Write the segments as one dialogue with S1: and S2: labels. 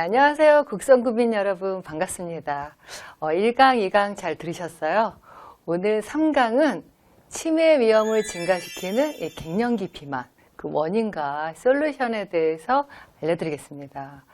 S1: 안녕하세요. 국성구민 여러분 반갑습니다. 1강, 2강 잘 들으셨어요? 오늘 3강은 치매 위험을 증가시키는 갱년기 비만, 그 원인과 솔루션에 대해서 알려드리겠습니다.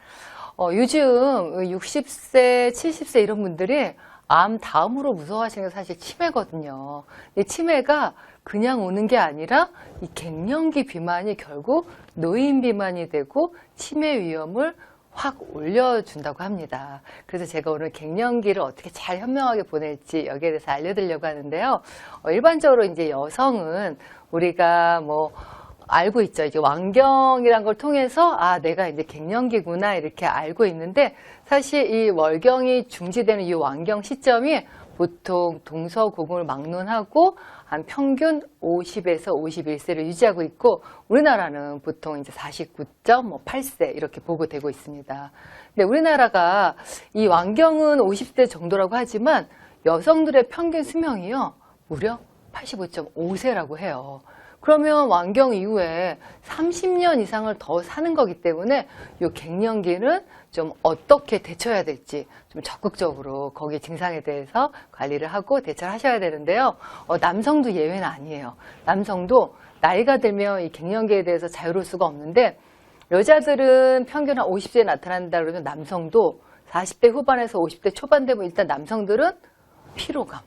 S1: 요즘 60세, 70세 이런 분들이 암 다음으로 무서워하시는 게 사실 치매거든요. 이 치매가 그냥 오는 게 아니라 이 갱년기 비만이 결국 노인 비만이 되고 치매 위험을 확 올려준다고 합니다. 그래서 제가 오늘 갱년기를 어떻게 잘 현명하게 보낼지 여기에 대해서 알려드리려고 하는데요. 일반적으로 이제 여성은 우리가 알고 있죠. 이제 왕경이란 걸 통해서 내가 이제 갱년기구나 이렇게 알고 있는데 사실 이 월경이 중지되는 이 왕경 시점이 보통 동서고금을 막론하고 한 평균 50에서 51세를 유지하고 있고 우리나라는 보통 이제 49.8세 이렇게 보고되고 있습니다. 근데 우리나라가 이 왕경은 50세 정도라고 하지만 여성들의 평균 수명이요 무려 85.5세라고 해요. 그러면 왕경 이후에 30년 이상을 더 사는 거기 때문에 이 갱년기는 좀 어떻게 대처해야 될지 좀 적극적으로 거기 증상에 대해서 관리를 하고 대처를 하셔야 되는데요. 남성도 예외는 아니에요. 남성도 나이가 들면 이 갱년기에 대해서 자유로울 수가 없는데 여자들은 평균 한 50세에 나타난다 그러면 남성도 40대 후반에서 50대 초반 되면 일단 남성들은 피로감,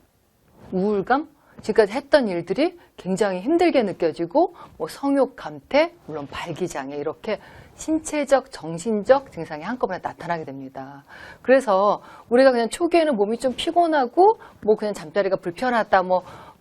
S1: 우울감, 지금까지 했던 일들이 굉장히 힘들게 느껴지고 성욕 감퇴, 물론 발기장애 이렇게 신체적, 정신적 증상이 한꺼번에 나타나게 됩니다. 그래서 우리가 그냥 초기에는 몸이 좀 피곤하고 그냥 잠자리가 불편하다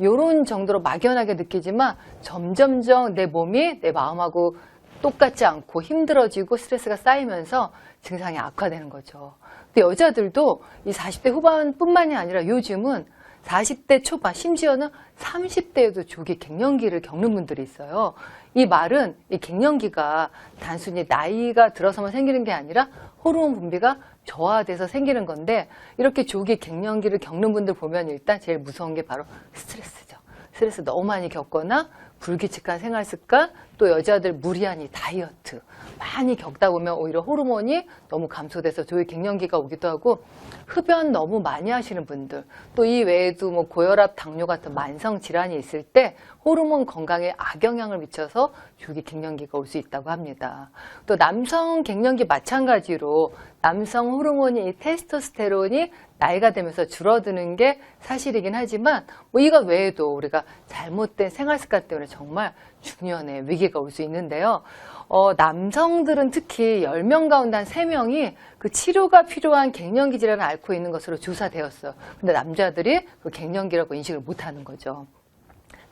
S1: 요런 정도로 막연하게 느끼지만 점점점 내 몸이 내 마음하고 똑같지 않고 힘들어지고 스트레스가 쌓이면서 증상이 악화되는 거죠. 근데 여자들도 이 40대 후반뿐만이 아니라 요즘은 40대 초반, 심지어는 30대에도 조기 갱년기를 겪는 분들이 있어요. 이 말은 이 갱년기가 단순히 나이가 들어서만 생기는 게 아니라 호르몬 분비가 저하돼서 생기는 건데 이렇게 조기 갱년기를 겪는 분들 보면 일단 제일 무서운 게 바로 스트레스죠. 스트레스 너무 많이 겪거나 불규칙한 생활 습관, 또 여자들 무리한 이 다이어트 많이 겪다 보면 오히려 호르몬이 너무 감소돼서 조기 갱년기가 오기도 하고 흡연 너무 많이 하시는 분들 또 이 외에도 고혈압, 당뇨 같은 만성 질환이 있을 때 호르몬 건강에 악영향을 미쳐서 조기 갱년기가 올 수 있다고 합니다. 또 남성 갱년기 마찬가지로 남성 호르몬이 이 테스토스테론이 나이가 되면서 줄어드는 게 사실이긴 하지만 이거 외에도 우리가 잘못된 생활 습관 때문에 정말 중년의 위기가 올 수 있는데요. 남성들은 특히 10명 가운데 한 3명이 그 치료가 필요한 갱년기 질환을 앓고 있는 것으로 조사되었어요. 근데 남자들이 그 갱년기라고 인식을 못하는 거죠.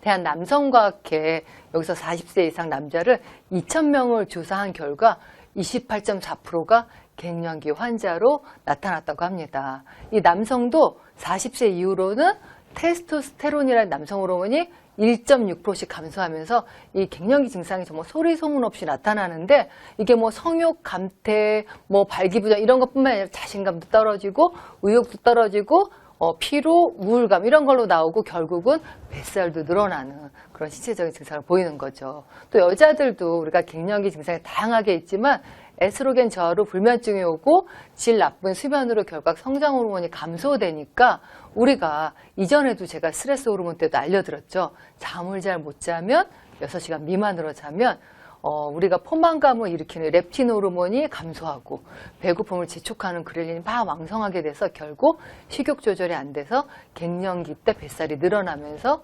S1: 대한남성과학회 여기서 40세 이상 남자를 2,000명을 조사한 결과 28.4%가 갱년기 환자로 나타났다고 합니다. 이 남성도 40세 이후로는 테스토스테론이라는 남성 호르몬이 1.6%씩 감소하면서 이 갱년기 증상이 정말 소리 소문 없이 나타나는데 이게 성욕 감퇴, 발기부전 이런 것뿐만 아니라 자신감도 떨어지고 의욕도 떨어지고 피로, 우울감 이런 걸로 나오고 결국은 뱃살도 늘어나는 그런 신체적인 증상을 보이는 거죠. 또 여자들도 우리가 갱년기 증상이 다양하게 있지만 에스트로겐 저하로 불면증이 오고 질 나쁜 수면으로 결국 성장 호르몬이 감소되니까 우리가 이전에도 제가 스트레스 호르몬 때도 알려드렸죠. 잠을 잘 못 자면 6시간 미만으로 자면 우리가 포만감을 일으키는 렙틴 호르몬이 감소하고 배고픔을 재촉하는 그렐린이 막 왕성하게 돼서 결국 식욕 조절이 안 돼서 갱년기 때 뱃살이 늘어나면서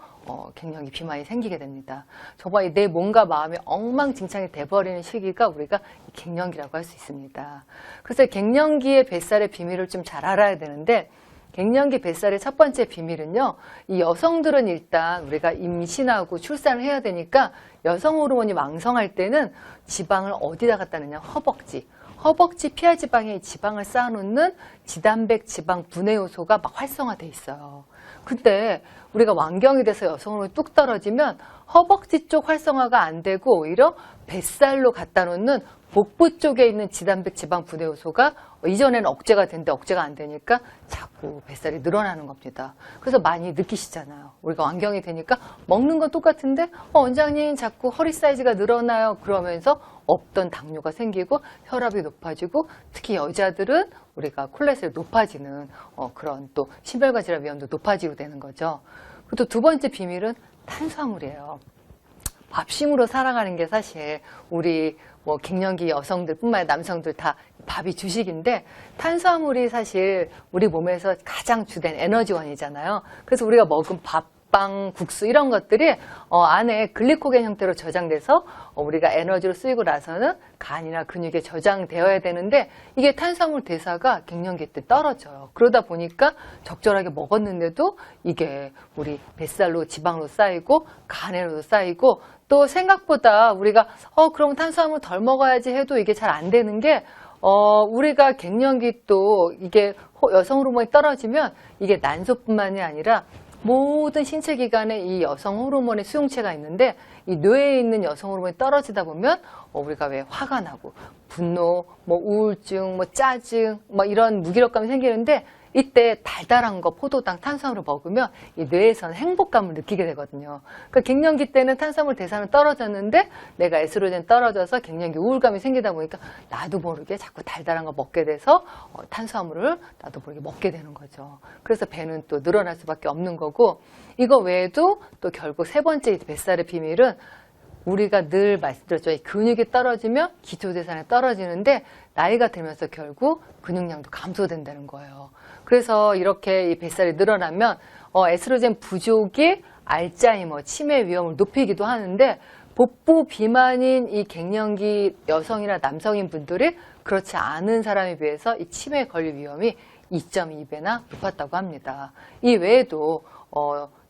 S1: 갱년기 비만이 생기게 됩니다. 정말 내 몸과 마음이 엉망진창이 돼버리는 시기가 우리가 갱년기라고 할 수 있습니다. 그래서 갱년기의 뱃살의 비밀을 좀 잘 알아야 되는데 갱년기 뱃살의 첫 번째 비밀은요. 이 여성들은 일단 우리가 임신하고 출산을 해야 되니까 여성 호르몬이 왕성할 때는 지방을 어디다 갖다 놓냐 허벅지 피하 지방에 지방을 쌓아놓는 지단백 지방 분해 요소가 막 활성화돼 있어요. 근데 우리가 왕경이 돼서 여성 호르몬이 뚝 떨어지면 허벅지 쪽 활성화가 안 되고 오히려 뱃살로 갖다 놓는 복부 쪽에 있는 지단백 지방 분해 요소가 이전에는 억제가 되는데 억제가 안 되니까 자꾸 뱃살이 늘어나는 겁니다. 그래서 많이 느끼시잖아요. 우리가 완경이 되니까 먹는 건 똑같은데 원장님 자꾸 허리 사이즈가 늘어나요. 그러면서 없던 당뇨가 생기고 혈압이 높아지고 특히 여자들은 우리가 콜레스테롤이 높아지는 그런 또 심혈관 질환 위험도 높아지고 되는 거죠. 그리고 또 두 번째 비밀은 탄수화물이에요. 밥심으로 살아가는 게 사실 우리 뭐 갱년기 여성들뿐만 아니라 남성들 다 밥이 주식인데 탄수화물이 사실 우리 몸에서 가장 주된 에너지원이잖아요. 그래서 우리가 먹은 밥, 빵, 국수 이런 것들이 안에 글리코겐 형태로 저장돼서 우리가 에너지로 쓰이고 나서는 간이나 근육에 저장되어야 되는데 이게 탄수화물 대사가 갱년기 때 떨어져요. 그러다 보니까 적절하게 먹었는데도 이게 우리 뱃살로 지방으로 쌓이고 간에도 쌓이고 또 생각보다 우리가 그럼 탄수화물 덜 먹어야지 해도 이게 잘 안 되는 게 우리가 갱년기 또 이게 여성 호르몬이 떨어지면 이게 난소뿐만이 아니라 모든 신체 기관에 이 여성 호르몬의 수용체가 있는데 이 뇌에 있는 여성 호르몬이 떨어지다 보면 우리가 왜 화가 나고 분노, 뭐 우울증, 뭐 짜증, 뭐 이런 무기력감이 생기는데 이때 달달한 거 포도당 탄수화물을 먹으면 이 뇌에서는 행복감을 느끼게 되거든요. 그러니까 갱년기 때는 탄수화물 대사는 떨어졌는데 내가 에스트로겐 떨어져서 갱년기 우울감이 생기다 보니까 나도 모르게 자꾸 달달한 거 먹게 돼서 탄수화물을 나도 모르게 먹게 되는 거죠. 그래서 배는 또 늘어날 수밖에 없는 거고 이거 외에도 또 결국 세 번째 뱃살의 비밀은 우리가 늘 말씀드렸죠. 근육이 떨어지면 기초대사량이 떨어지는데 나이가 들면서 결국 근육량도 감소된다는 거예요. 그래서 이렇게 이 뱃살이 늘어나면 에스트로겐 부족이 알츠하이머, 치매 위험을 높이기도 하는데 복부 비만인 이 갱년기 여성이나 남성인 분들이 그렇지 않은 사람에 비해서 이 치매에 걸릴 위험이 2.2배나 높았다고 합니다. 이 외에도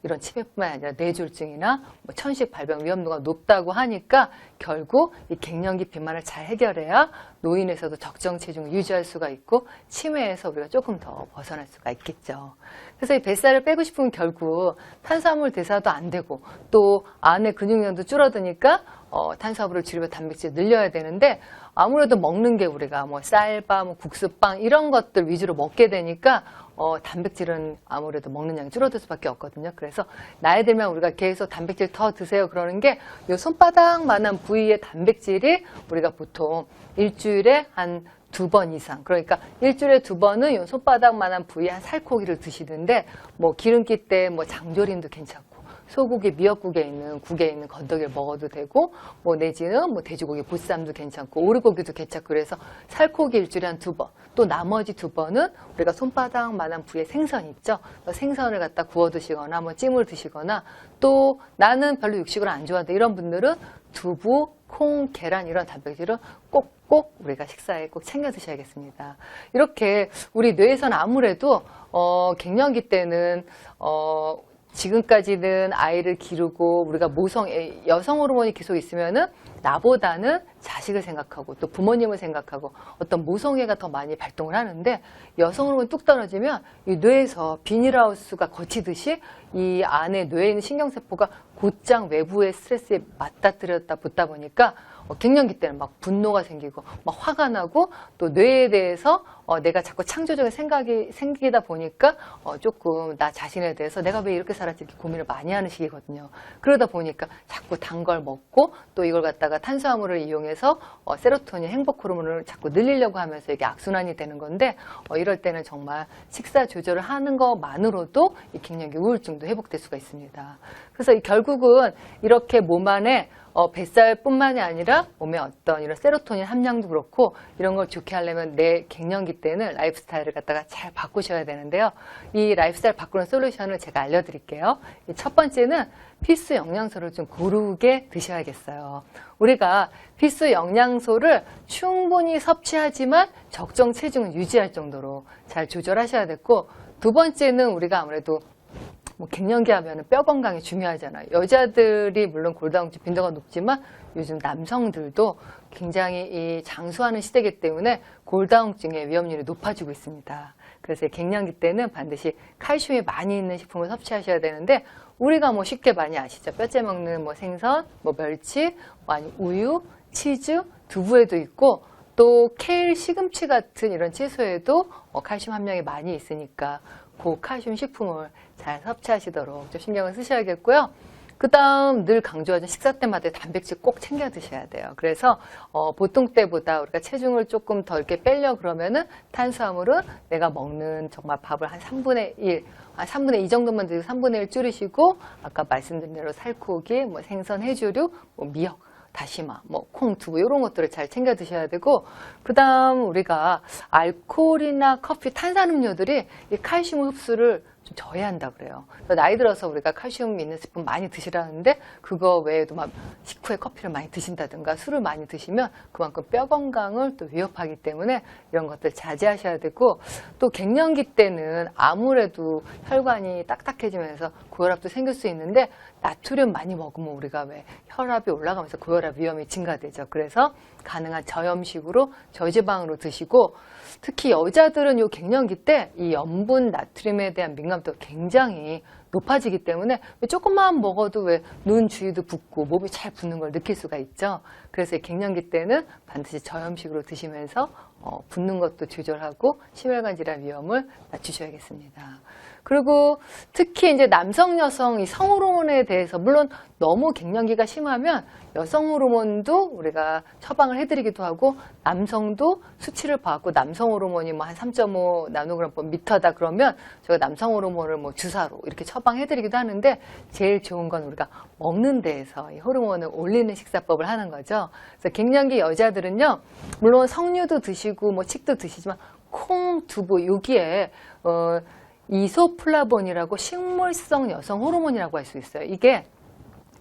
S1: 이런 치매뿐만 아니라 뇌졸중이나 천식 발병 위험도가 높다고 하니까 결국 이 갱년기 비만을 잘 해결해야 노인에서도 적정 체중을 유지할 수가 있고 치매에서 우리가 조금 더 벗어날 수가 있겠죠. 그래서 이 뱃살을 빼고 싶으면 결국 탄수화물 대사도 안 되고 또 안에 근육량도 줄어드니까 탄수화물을 줄이고 단백질을 늘려야 되는데 아무래도 먹는 게 우리가 뭐 쌀밥, 뭐 국수빵 이런 것들 위주로 먹게 되니까 단백질은 아무래도 먹는 양이 줄어들 수밖에 없거든요. 그래서 나이 들면 우리가 계속 단백질 더 드세요 그러는 게 이 손바닥만한 부위의 단백질이 우리가 보통 일주일에 한 2번 이상 그러니까 일주일에 2번은 이 손바닥만한 부위의 한 살코기를 드시는데 뭐 기름기 때 뭐 장조림도 괜찮고 소고기 미역국에 있는 국에 있는 건더기를 먹어도 되고 뭐 내지는 뭐 돼지고기 보쌈도 괜찮고 오리고기도 괜찮고 그래서 살코기 일주일에 한 2번 또 나머지 2번은 우리가 손바닥만한 부위의 생선 있죠. 생선을 갖다 구워 드시거나 뭐 찜을 드시거나 또 나는 별로 육식을 안 좋아하는데 이런 분들은 두부, 콩, 계란 이런 단백질은 꼭 우리가 식사에 꼭 챙겨 드셔야겠습니다. 이렇게 우리 뇌에서는 아무래도 갱년기 때는 지금까지는 아이를 기르고 우리가 여성 호르몬이 계속 있으면은 나보다는 자식을 생각하고 또 부모님을 생각하고 어떤 모성애가 더 많이 발동을 하는데 여성 호르몬이 뚝 떨어지면 이 뇌에서 비닐하우스가 거치듯이 이 안에 뇌에 있는 신경세포가 곧장 외부의 스트레스에 맞닥뜨렸다 붙다 보니까 갱년기 때는 막 분노가 생기고 막 화가 나고 또 뇌에 대해서 내가 자꾸 창조적인 생각이 생기다 보니까 조금 나 자신에 대해서 내가 왜 이렇게 살았지 이렇게 고민을 많이 하는 시기거든요. 그러다 보니까 자꾸 단 걸 먹고 또 이걸 갖다가 탄수화물을 이용해서 세로토닌 행복 호르몬을 자꾸 늘리려고 하면서 이게 악순환이 되는 건데 이럴 때는 정말 식사 조절을 하는 것만으로도 이 갱년기 우울증도 회복될 수가 있습니다. 그래서 결국은 이렇게 몸 안에 뱃살뿐만이 아니라 몸에 어떤 이런 세로토닌 함량도 그렇고 이런 걸 좋게 하려면 내 갱년기 때는 라이프스타일을 갖다가 잘 바꾸셔야 되는데요. 이 라이프스타일 바꾸는 솔루션을 제가 알려드릴게요. 첫 번째는 필수 영양소를 좀 고르게 드셔야겠어요. 우리가 필수 영양소를 충분히 섭취하지만 적정 체중을 유지할 정도로 잘 조절하셔야 됐고 두 번째는 우리가 아무래도 갱년기 하면 뼈 건강이 중요하잖아요. 여자들이 물론 골다공증 빈도가 높지만 요즘 남성들도 굉장히 이 장수하는 시대이기 때문에 골다공증의 위험률이 높아지고 있습니다. 그래서 갱년기 때는 반드시 칼슘이 많이 있는 식품을 섭취하셔야 되는데 우리가 쉽게 많이 아시죠? 뼈째 먹는 생선, 멸치, 우유, 치즈, 두부에도 있고 또 케일, 시금치 같은 이런 채소에도 칼슘 함량이 많이 있으니까 고칼슘 식품을 잘 섭취하시도록 좀 신경을 쓰셔야겠고요. 그 다음 늘 강조하는 식사 때마다 단백질 꼭 챙겨 드셔야 돼요. 그래서 보통 때보다 우리가 체중을 조금 더 이렇게 빼려 그러면은 탄수화물은 내가 먹는 정말 밥을 한 3분의 1, 한 3분의 2 정도만 드시고 3분의 1 줄이시고 아까 말씀드린 대로 살코기, 뭐 생선, 해조류, 뭐 미역, 다시마, 뭐 콩, 두부 이런 것들을 잘 챙겨 드셔야 되고 그 다음 우리가 알코올이나 커피, 탄산음료들이 이 칼슘 흡수를 좀 저해한다 그래요. 나이 들어서 우리가 칼슘 있는 스푼 많이 드시라는데 그거 외에도 막 식후에 커피를 많이 드신다든가 술을 많이 드시면 그만큼 뼈 건강을 또 위협하기 때문에 이런 것들 자제하셔야 되고 또 갱년기 때는 아무래도 혈관이 딱딱해지면서 고혈압도 생길 수 있는데 나트륨 많이 먹으면 우리가 왜 혈압이 올라가면서 고혈압 위험이 증가되죠. 그래서 가능한 저염식으로 저지방으로 드시고 특히 여자들은 이 갱년기 때 이 염분 나트륨에 대한 민감도가 굉장히 높아지기 때문에 조금만 먹어도 왜 눈 주위도 붓고 몸이 잘 붓는 걸 느낄 수가 있죠. 그래서 갱년기 때는 반드시 저염식으로 드시면서 붓는 것도 조절하고 심혈관 질환 위험을 낮추셔야겠습니다. 그리고 특히 이제 남성, 여성 이 성호르몬에 대해서 물론 너무 갱년기가 심하면 여성 호르몬도 우리가 처방을 해드리기도 하고 남성도 수치를 봐갖고 남성 호르몬이 뭐 한 3.5 나노그램/미터다 그러면 저희가 남성 호르몬을 뭐 주사로 이렇게 처방해드리기도 하는데 제일 좋은 건 우리가 먹는 데에서 이 호르몬을 올리는 식사법을 하는 거죠. 그래서 갱년기 여자들은요 물론 석류도 드시고 뭐 칡도 드시지만 콩, 두부 여기에 이소플라본이라고 식물성 여성 호르몬이라고 할 수 있어요. 이게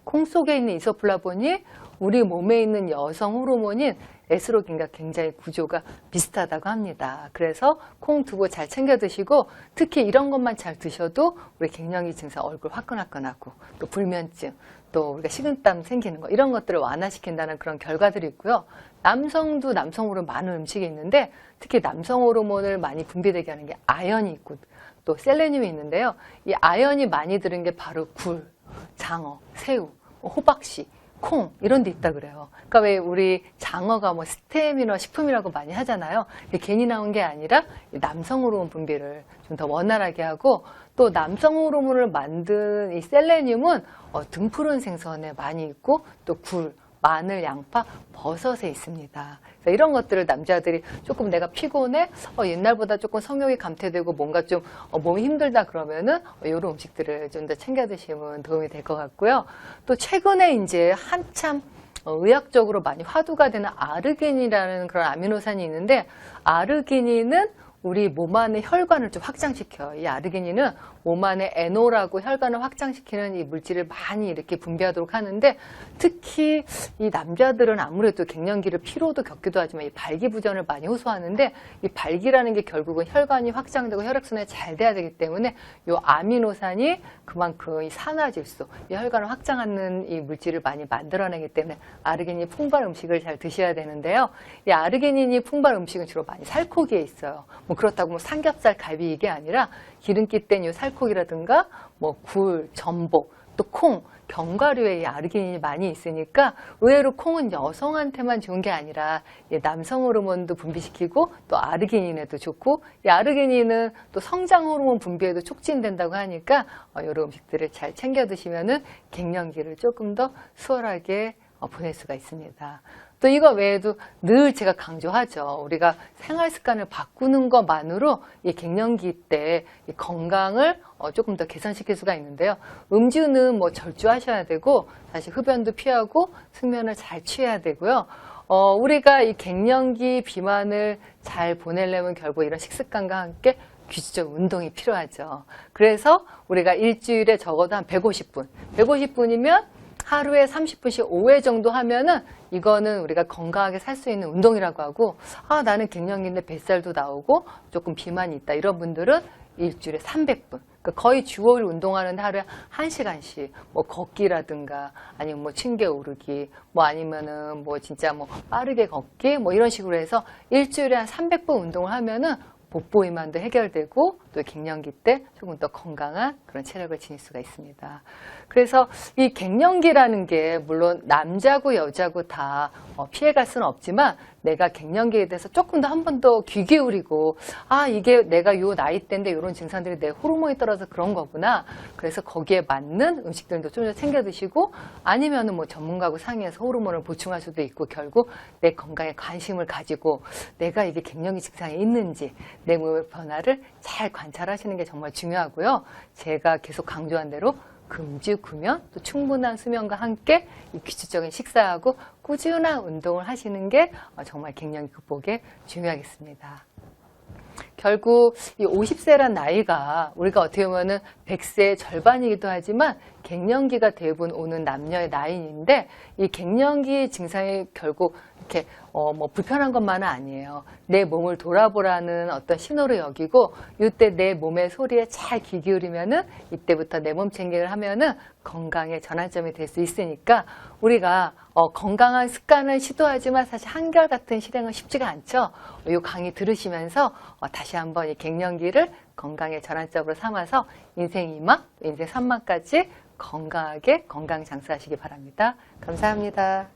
S1: 콩 속에 있는 이소플라본이 우리 몸에 있는 여성 호르몬인 에스트로겐과 굉장히 구조가 비슷하다고 합니다. 그래서 콩, 두부 잘 챙겨 드시고 특히 이런 것만 잘 드셔도 우리 갱년기 증상 얼굴 화끈화끈하고 또 불면증 또 우리가 식은땀 생기는 거 이런 것들을 완화시킨다는 그런 결과들이 있고요. 남성도 남성 호르몬 많은 음식이 있는데 특히 남성 호르몬을 많이 분비되게 하는 게 아연이 있고 또 셀레늄이 있는데요. 이 아연이 많이 들은 게 바로 굴, 장어, 새우, 호박씨, 콩 이런 데 있다 그래요. 그러니까 왜 우리 장어가 뭐 스테미너 식품이라고 많이 하잖아요. 이게 괜히 나온 게 아니라 남성 호르몬 분비를 좀 더 원활하게 하고 또 남성 호르몬을 만든 이 셀레늄은 등푸른 생선에 많이 있고 또 굴, 마늘, 양파, 버섯에 있습니다. 그래서 이런 것들을 남자들이 조금 내가 피곤해, 옛날보다 조금 성욕이 감퇴되고 뭔가 좀 몸이 힘들다 그러면은 이런 음식들을 좀 더 챙겨 드시면 도움이 될 것 같고요. 또 최근에 이제 한참 의학적으로 많이 화두가 되는 아르기닌이라는 그런 아미노산이 있는데 아르기닌은 우리 몸 안의 혈관을 좀 확장시켜요. 이 아르기닌은 몸 안에 NO라고 혈관을 확장시키는 이 물질을 많이 이렇게 분비하도록 하는데 특히 이 남자들은 아무래도 갱년기를 피로도 겪기도 하지만 이 발기부전을 많이 호소하는데 이 발기라는 게 결국은 혈관이 확장되고 혈액순환이 잘 돼야 되기 때문에 이 아미노산이 그만큼 이 산화질소, 이 혈관을 확장하는 이 물질을 많이 만들어내기 때문에 아르기닌이 풍부한 음식을 잘 드셔야 되는데요. 이 아르기닌이 풍부한 음식은 주로 많이 살코기에 있어요. 뭐 그렇다고 뭐 삼겹살, 갈비 이게 아니라 기름기 뗀 이 살코기라든가 뭐 굴, 전복, 또 콩, 견과류에 이 아르기닌이 많이 있으니까 의외로 콩은 여성한테만 좋은 게 아니라 남성 호르몬도 분비시키고 또 아르기닌에도 좋고 이 아르기닌은 또 성장 호르몬 분비에도 촉진된다고 하니까 이런 음식들을 잘 챙겨 드시면은 갱년기를 조금 더 수월하게 보낼 수가 있습니다. 또 이거 외에도 늘 제가 강조하죠. 우리가 생활 습관을 바꾸는 것만으로 이 갱년기 때 이 건강을 조금 더 개선시킬 수가 있는데요. 음주는 뭐 절주하셔야 되고 사실 흡연도 피하고 숙면을 잘 취해야 되고요. 우리가 이 갱년기 비만을 잘 보내려면 결국 이런 식습관과 함께 규칙적 운동이 필요하죠. 그래서 우리가 일주일에 적어도 한 150분, 150분이면 하루에 30분씩 5회 정도 하면은 이거는 우리가 건강하게 살 수 있는 운동이라고 하고 나는 갱년기인데 뱃살도 나오고 조금 비만이 있다 이런 분들은 일주일에 300분 그러니까 거의 주 5일 운동하는데 하루에 1시간씩 뭐 걷기라든가 아니면 뭐 층계 오르기 뭐 아니면은 뭐 진짜 뭐 빠르게 걷기 뭐 이런 식으로 해서 일주일에 한 300번 운동을 하면은 복부 비만도 해결되고 또 갱년기 때 조금 더 건강한 그런 체력을 지닐 수가 있습니다. 그래서 이 갱년기라는 게 물론 남자고 여자고 다 피해갈 수는 없지만 내가 갱년기에 대해서 조금 더 한 번 더 귀 기울이고 이게 내가 요 나이 때인데 이런 증상들이 내 호르몬이 떨어져서 그런 거구나. 그래서 거기에 맞는 음식들도 좀 더 챙겨 드시고 아니면은 뭐 전문가하고 상의해서 호르몬을 보충할 수도 있고 결국 내 건강에 관심을 가지고 내가 이게 갱년기 증상이 있는지 내 몸의 변화를 잘 관찰하시는 게 정말 중요하고요. 제가 계속 강조한 대로 금주, 금연, 또 충분한 수면과 함께 이 규칙적인 식사하고 꾸준한 운동을 하시는 게 정말 갱년기 극복에 중요하겠습니다. 결국 이 50세란 나이가 우리가 어떻게 보면은 100세의 절반이기도 하지만 갱년기가 대부분 오는 남녀의 나이인데 이 갱년기 증상이 결국 이렇게 뭐 불편한 것만은 아니에요. 내 몸을 돌아보라는 어떤 신호로 여기고 이때 내 몸의 소리에 잘 귀 기울이면은 이때부터 내 몸 챙기를 하면은 건강의 전환점이 될 수 있으니까 우리가 건강한 습관을 시도하지만 사실 한결같은 실행은 쉽지가 않죠. 이 강의 들으시면서 다시 한번 이 갱년기를 건강의 전환점으로 삼아서 인생 2막, 인생 3막까지 건강하게 건강 장수하시기 바랍니다. 감사합니다.